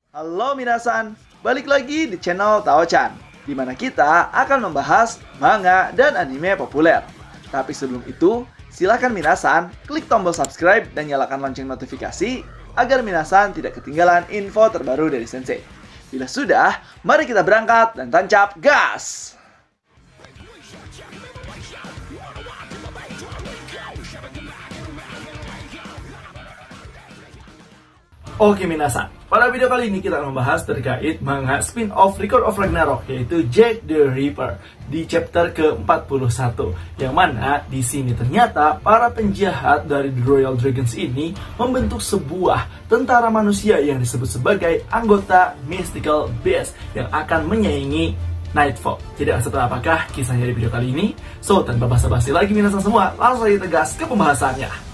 Halo minasan, balik lagi di channel Tao-chan, di mana kita akan membahas manga dan anime populer. Tapi sebelum itu, silakan minasan klik tombol subscribe dan nyalakan lonceng notifikasi agar minasan tidak ketinggalan info terbaru dari Sensei. Bila sudah, mari kita berangkat dan tancap gas! Oke minasan, pada video kali ini kita akan membahas terkait manga spin-off Record of Ragnarok, yaitu Jack the Ripper di chapter ke-41, yang mana di sini ternyata para penjahat dari The Royal Dragons ini membentuk sebuah tentara manusia yang disebut sebagai anggota Mystical Beast yang akan menyaingi Nightfall. Tidak setelah apakah kisahnya di video kali ini? So, tanpa basa-basi lagi minasan semua, langsung saja tegas ke pembahasannya.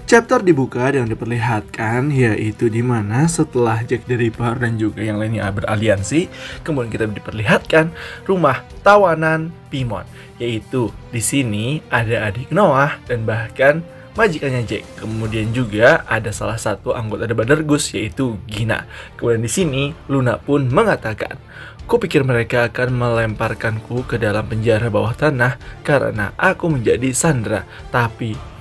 Chapter dibuka dengan diperlihatkan yaitu dimana setelah Jack the Ripper dan juga yang lainnya beraliansi, kemudian kita diperlihatkan rumah tawanan Paimon, yaitu di sini ada adik Noah dan bahkan majikannya Jack. Kemudian juga ada salah satu anggota The Brotherhood yaitu Gina. Kemudian di sini Luna pun mengatakan, "Kupikir mereka akan melemparkanku ke dalam penjara bawah tanah karena aku menjadi sandera. Tapi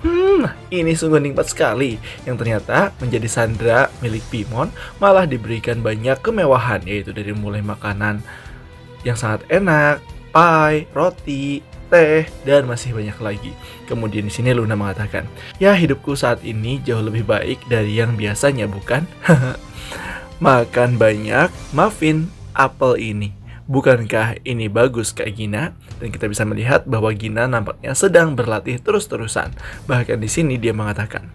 ini sungguh nikmat sekali." Yang ternyata menjadi sandera milik Paimon malah diberikan banyak kemewahan, yaitu dari mulai makanan yang sangat enak, pie, roti, teh, dan masih banyak lagi. Kemudian di sini Luna mengatakan, "Ya, hidupku saat ini jauh lebih baik dari yang biasanya, bukan?" Makan banyak muffin apel ini. Bukankah ini bagus, Kak Gina? Dan kita bisa melihat bahwa Gina nampaknya sedang berlatih terus-terusan. Bahkan di sini dia mengatakan,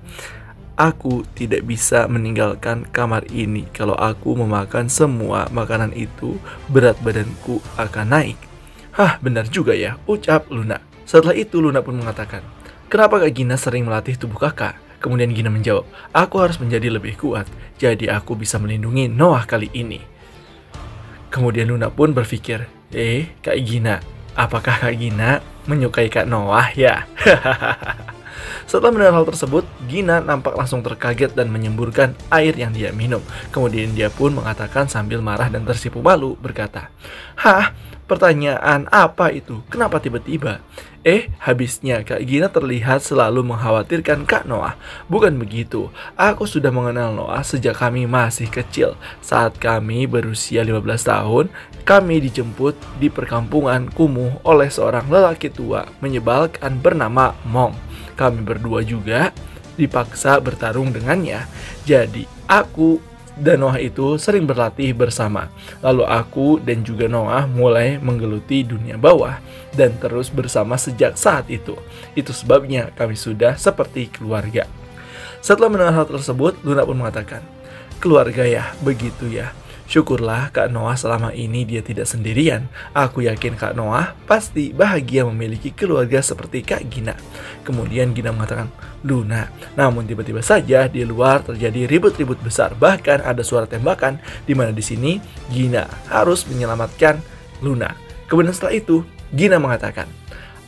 "Aku tidak bisa meninggalkan kamar ini. Kalau aku memakan semua makanan itu, berat badanku akan naik." Hah, benar juga ya, ucap Luna. Setelah itu Luna pun mengatakan, "Kenapa Kak Gina sering melatih tubuh kakak?" Kemudian Gina menjawab, "Aku harus menjadi lebih kuat, jadi aku bisa melindungi Noah kali ini." Kemudian Luna pun berpikir, Kak Gina, apakah Kak Gina menyukai Kak Noah ya? Setelah mendengar hal tersebut, Gina nampak langsung terkaget dan menyemburkan air yang dia minum. Kemudian dia pun mengatakan sambil marah dan tersipu malu, berkata, "Hah? Pertanyaan apa itu? Kenapa tiba-tiba?" Habisnya Kak Gina terlihat selalu mengkhawatirkan Kak Noah. Bukan begitu, aku sudah mengenal Noah sejak kami masih kecil. Saat kami berusia 15 tahun, kami dijemput di perkampungan kumuh oleh seorang lelaki tua menyebalkan bernama Mom. Kami berdua juga dipaksa bertarung dengannya. Jadi aku dan Noah itu sering berlatih bersama. Lalu aku dan juga Noah mulai menggeluti dunia bawah dan terus bersama sejak saat itu. Itu sebabnya kami sudah seperti keluarga." Setelah mendengar hal tersebut, Luna pun mengatakan, "Keluarga ya, begitu ya. Syukurlah Kak Noah selama ini dia tidak sendirian. Aku yakin Kak Noah pasti bahagia memiliki keluarga seperti Kak Gina." Kemudian Gina mengatakan, "Luna, namun tiba-tiba saja di luar terjadi ribut-ribut besar. Bahkan ada suara tembakan di mana di sini Gina harus menyelamatkan Luna." Kemudian setelah itu Gina mengatakan,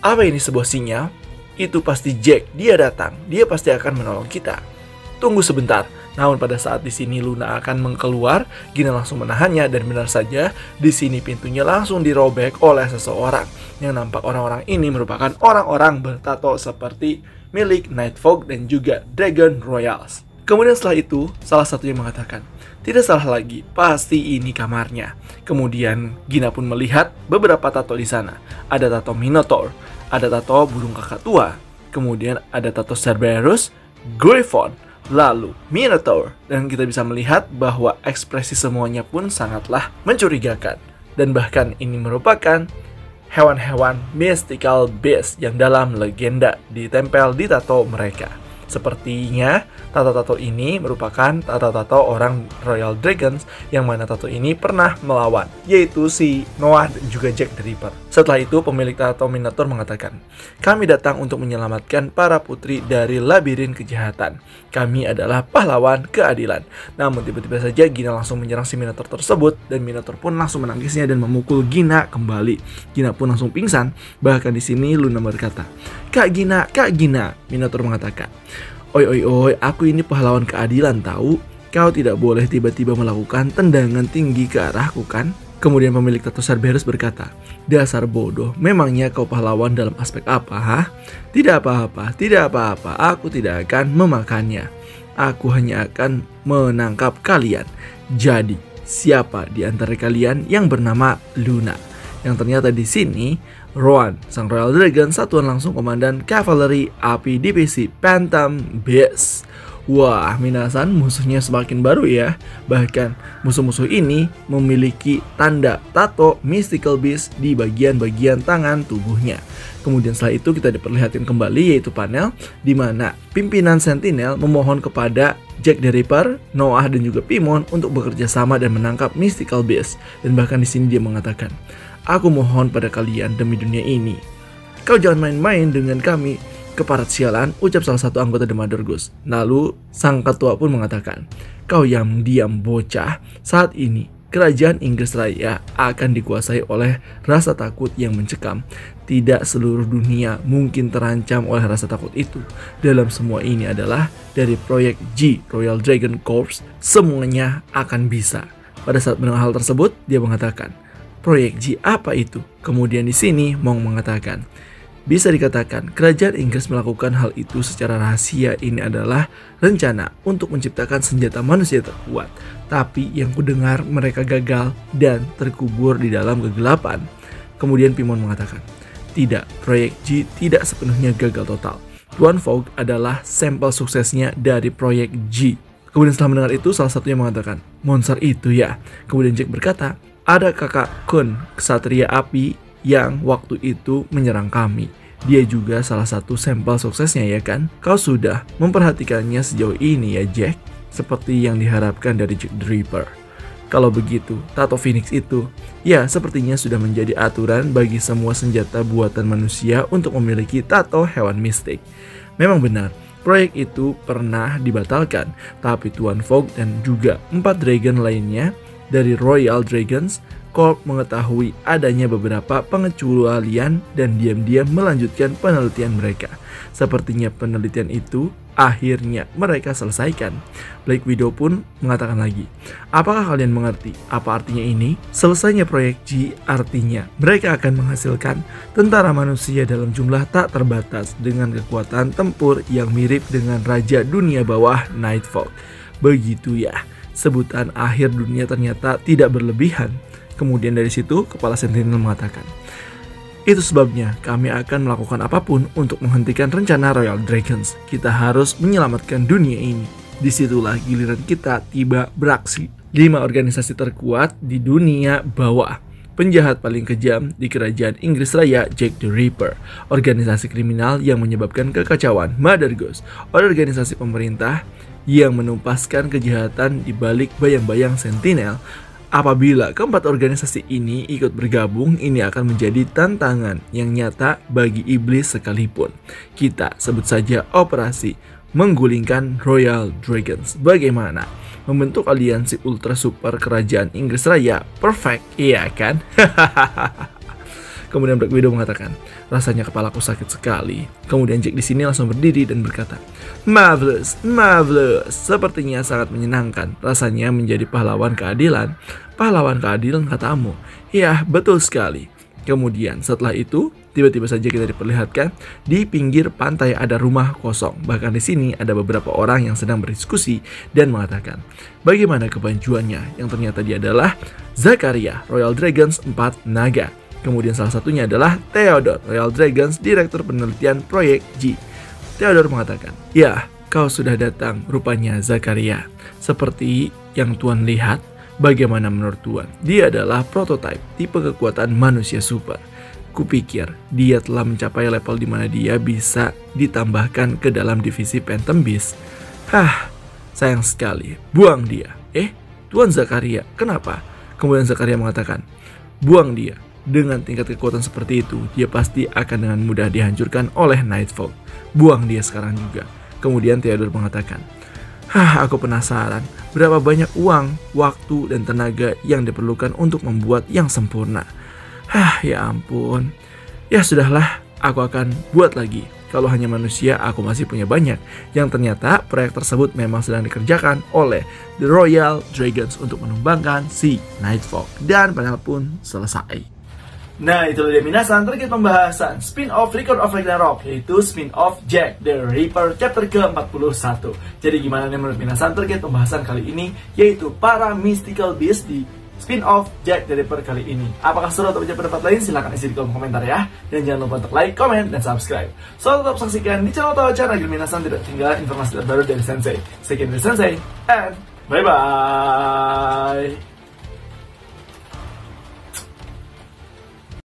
"Apa ini sebuah sinyal? Itu pasti Jack, dia datang. Dia pasti akan menolong kita. Tunggu sebentar." Namun pada saat di sini Luna akan keluar, Gina langsung menahannya dan benar saja di sini pintunya langsung dirobek oleh seseorang yang nampak orang-orang ini merupakan orang-orang bertato seperti milik Nightfall dan juga Dragon Royals. Kemudian setelah itu salah satunya mengatakan, "Tidak salah lagi, pasti ini kamarnya." Kemudian Gina pun melihat beberapa tato di sana. Ada tato Minotaur, ada tato burung kakak tua, kemudian ada tato Cerberus, Griffon, lalu Minotaur, dan kita bisa melihat bahwa ekspresi semuanya pun sangatlah mencurigakan. Dan bahkan ini merupakan hewan-hewan mystical beast yang dalam legenda ditempel di tato mereka. Sepertinya tato-tato ini merupakan tato-tato orang Royal Dragons yang mana tato ini pernah melawan, yaitu si Noah dan juga Jack the Ripper. Setelah itu pemilik tato Minotaur mengatakan, "Kami datang untuk menyelamatkan para putri dari labirin kejahatan. Kami adalah pahlawan keadilan." Namun tiba-tiba saja Gina langsung menyerang si Minotaur tersebut dan Minotaur pun langsung menangisnya dan memukul Gina kembali. Gina pun langsung pingsan. Bahkan di sini Luna berkata, Kak Gina, Minotaur mengatakan, Oi, aku ini pahlawan keadilan tahu. Kau tidak boleh tiba-tiba melakukan tendangan tinggi ke arahku kan? Kemudian pemilik tato Cerberus berkata, dasar bodoh, memangnya kau pahlawan dalam aspek apa, hah? Tidak apa-apa, tidak apa-apa, aku tidak akan memakannya. Aku hanya akan menangkap kalian. Jadi, siapa di antara kalian yang bernama Luna? Yang ternyata di sini, Rowan, sang Royal Dragon, satuan langsung komandan Cavalry Api Divisi Phantom Beast. Wah, minasan, musuhnya semakin baru ya. Bahkan musuh-musuh ini memiliki tanda tato Mystical Beast di bagian-bagian tangan tubuhnya. Kemudian setelah itu kita diperlihatkan kembali yaitu panel di mana pimpinan Sentinel memohon kepada Jack the Ripper, Noah dan juga Paimon untuk bekerja sama dan menangkap Mystical Beast. Dan bahkan di sini dia mengatakan, aku mohon pada kalian demi dunia ini, kau jangan main-main dengan kami. Keparat sialan, ucap salah satu anggota The Mother Goose. Lalu sang ketua pun mengatakan, kau yang diam bocah, saat ini kerajaan Inggris Raya akan dikuasai oleh rasa takut yang mencekam. Tidak seluruh dunia mungkin terancam oleh rasa takut itu. Dalam semua ini adalah dari proyek G, Royal Dragon Corps, semuanya akan bisa. Pada saat mendengar hal tersebut, dia mengatakan, proyek G apa itu? Kemudian di sini Mong mengatakan, bisa dikatakan kerajaan Inggris melakukan hal itu secara rahasia. Ini adalah rencana untuk menciptakan senjata manusia terkuat. Tapi yang kudengar mereka gagal dan terkubur di dalam kegelapan. Kemudian Paimon mengatakan, tidak, proyek G tidak sepenuhnya gagal total. Tuan Fogg adalah sampel suksesnya dari proyek G. Kemudian setelah mendengar itu, salah satunya mengatakan, monster itu ya. Kemudian Jack berkata, ada kakak Kun, ksatria api yang waktu itu menyerang kami. Dia juga salah satu sampel suksesnya ya kan? Kau sudah memperhatikannya sejauh ini ya Jack? Seperti yang diharapkan dari Jack the Ripper. Kalau begitu, tato Phoenix itu, ya sepertinya sudah menjadi aturan bagi semua senjata buatan manusia untuk memiliki tato hewan mistik. Memang benar, proyek itu pernah dibatalkan, tapi Tuan Fogg dan juga 4 dragon lainnya dari Royal Dragons Corp mengetahui adanya beberapa pengecualian dan diam-diam melanjutkan penelitian mereka. Sepertinya penelitian itu akhirnya mereka selesaikan. Black Widow pun mengatakan lagi, apakah kalian mengerti apa artinya ini? Selesainya proyek G artinya mereka akan menghasilkan tentara manusia dalam jumlah tak terbatas dengan kekuatan tempur yang mirip dengan Raja Dunia Bawah Nightfall. Begitu ya, sebutan akhir dunia ternyata tidak berlebihan. Kemudian dari situ, kepala Sentinel mengatakan, itu sebabnya kami akan melakukan apapun untuk menghentikan rencana Royal Dragons. Kita harus menyelamatkan dunia ini. Disitulah giliran kita tiba beraksi. 5 organisasi terkuat di dunia bawah. Penjahat paling kejam di kerajaan Inggris Raya, Jack the Ripper. Organisasi kriminal yang menyebabkan kekacauan, Mother Goose. Organisasi pemerintah yang menumpaskan kejahatan di balik bayang-bayang Sentinel. Apabila keempat organisasi ini ikut bergabung, ini akan menjadi tantangan yang nyata bagi iblis sekalipun. Kita sebut saja operasi menggulingkan Royal Dragons. Bagaimana? Membentuk aliansi ultra super kerajaan Inggris Raya. Perfect, iya kan? Kemudian Black Widow mengatakan, rasanya kepalaku sakit sekali. Kemudian Jack di sini langsung berdiri dan berkata, marvelous, marvelous. Sepertinya sangat menyenangkan. Rasanya menjadi pahlawan keadilan. Pahlawan keadilan katamu. Ya, betul sekali. Kemudian setelah itu, tiba-tiba saja kita diperlihatkan di pinggir pantai ada rumah kosong. Bahkan di sini ada beberapa orang yang sedang berdiskusi dan mengatakan, bagaimana kebanjuannya? Yang ternyata dia adalah Zakaria, Royal Dragons 4 Naga. Kemudian salah satunya adalah Theodore, Royal Dragons, Direktur Penelitian Proyek G. Theodore mengatakan, ya, kau sudah datang rupanya Zakaria. Seperti yang Tuan lihat, bagaimana menurut Tuan? Dia adalah prototipe tipe kekuatan manusia super. Kupikir dia telah mencapai level di mana dia bisa ditambahkan ke dalam divisi Phantom Beast. Sayang sekali, buang dia. Tuan Zakaria, kenapa? Kemudian Zakaria mengatakan, buang dia. Dengan tingkat kekuatan seperti itu, dia pasti akan dengan mudah dihancurkan oleh Nightfall. Buang dia sekarang juga. Kemudian Theodore mengatakan, aku penasaran berapa banyak uang, waktu, dan tenaga yang diperlukan untuk membuat yang sempurna. Ya ampun. Ya sudahlah, aku akan buat lagi. kalau hanya manusia aku masih punya banyak. Yang ternyata proyek tersebut memang sedang dikerjakan oleh The Royal Dragons untuk menumbangkan si Nightfall. Dan panel pun selesai. Nah, itulah dia minasan terkait pembahasan spin-off Record of Ragnarok, yaitu spin-off Jack the Ripper chapter ke-41. Jadi gimana nih menurut minasan terkait pembahasan kali ini, yaitu para mystical beast di spin-off Jack the Ripper kali ini? Apakah seru atau punya pendapat lain? Silahkan isi di kolom komentar ya. Dan jangan lupa untuk like, comment, dan subscribe. So, tetap saksikan di channel Tawa-chan agar minasan tidak ketinggalan informasi terbaru dari Sensei. Sekian dari Sensei, and bye-bye!